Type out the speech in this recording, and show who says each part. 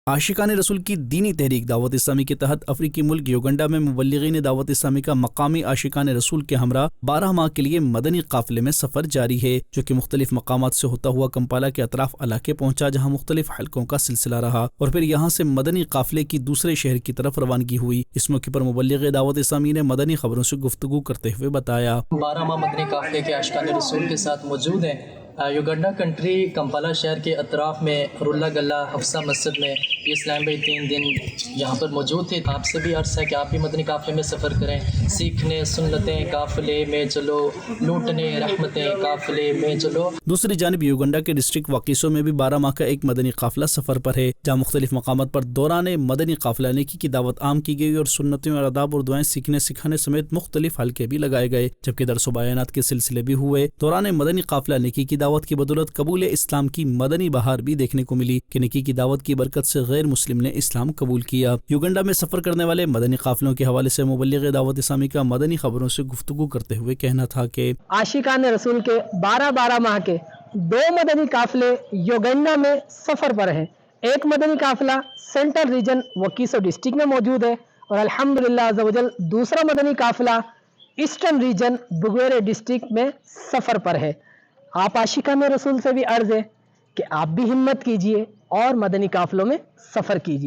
Speaker 1: عاشقان رسول کی دینی تحریک دعوت اسلامی کے تحت افریقی ملک یوگنڈا میں مبلغین دعوت اسلامی کا مقامی عاشقان رسول کے ہمراہ 12 ماہ کے لیے مدنی قافلے میں سفر جاری ہے، جو کہ مختلف مقامات سے ہوتا ہوا کمپالا کے اطراف علاقے پہنچا، جہاں مختلف حلقوں کا سلسلہ رہا اور پھر یہاں سے مدنی قافلے کی دوسرے شہر کی طرف روانگی ہوئی۔ اس موقع پر مبلغ دعوت اسلامی نے مدنی خبروں سے گفتگو کرتے ہوئے بتایا،
Speaker 2: 12 ماہ مدنی قافلے کے عاشقان رسول کے ساتھ موجود ہیں یوگنڈا کنٹری کمپالا شہر کے اطراف میں رولہ گلہ حفصہ مسجد میں۔ یہ اسلام بھائی 3 دن یہاں پر موجود تھے۔ آپ سے بھی عرض ہے کہ آپ بھی مدنی قافلے میں سفر کریں، سیکھنے سنتیں قافلے میں چلو، لوٹنے رحمتیں قافلے میں چلو۔
Speaker 1: دوسری جانب یوگنڈا کے ڈسٹرکٹ واقیسو میں بھی 12 ماہ کا ایک مدنی قافلہ سفر پر ہے، جہاں مختلف مقامات پر دوران مدنی قافلہ نیکی کی دعوت عام کی گئی اور سنتیں اور آداب اور دعائیں سیکھنے سکھانے سمیت مختلف حلقے بھی لگائے گئے، جبکہ درس و بیانات کے سلسلے بھی ہوئے۔ دوران مدنی قافلہ نیکی کی دعوت کی بدولت قبول اسلام کی مدنی بہار بھی دیکھنے کو ملی کہ نیکی کی دعوت کی برکت سے غیر مسلم نے اسلام قبول کیا۔ یوگنڈا میں سفر کرنے والے مدنی قافلوں کے حوالے سے مبلغ دعوت اسلامی کا مدنی خبروں سے گفتگو کرتے ہوئے کہنا تھا کہ
Speaker 3: عاشقان رسول کے 12 ماہ کے 2 مدنی قافلے یوگنڈا میں سفر پر ہیں۔ ایک مدنی قافلہ سینٹرل ریجن وکیسو ڈسٹرکٹ میں موجود ہے اور الحمدللہ عز و جل دوسرا مدنی قافلہ ایسٹرن ریجن بگویرے ڈسٹرکٹ میں سفر پر ہے۔ آپ عاشقان رسول سے بھی عرض ہے کہ آپ بھی ہمت کیجئے اور مدنی قافلوں میں سفر کیجئے۔